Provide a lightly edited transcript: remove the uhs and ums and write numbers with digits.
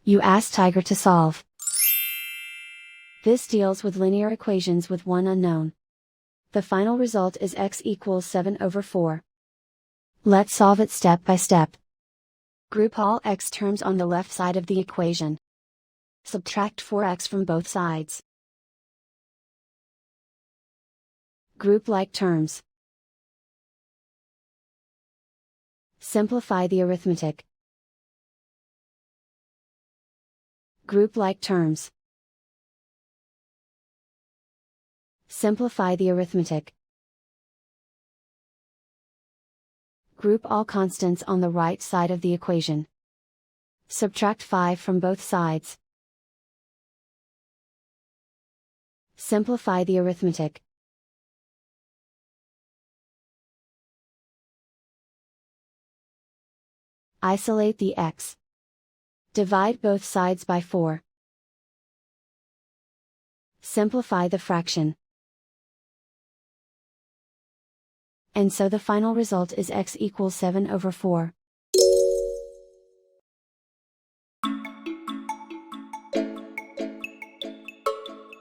You ask Tiger to solve. This deals with linear equations with one unknown. The final result is x equals 7/4. Let's solve it step by step. Group all x terms on the left side of the equation. Subtract 4x from both sides. Group like terms. Simplify the arithmetic. Group like terms. Simplify the arithmetic. Group all constants on the right side of the equation. Subtract 5 from both sides. Simplify the arithmetic. Isolate the x. Divide both sides by 4. Simplify the fraction. And so the final result is x equals 7/4.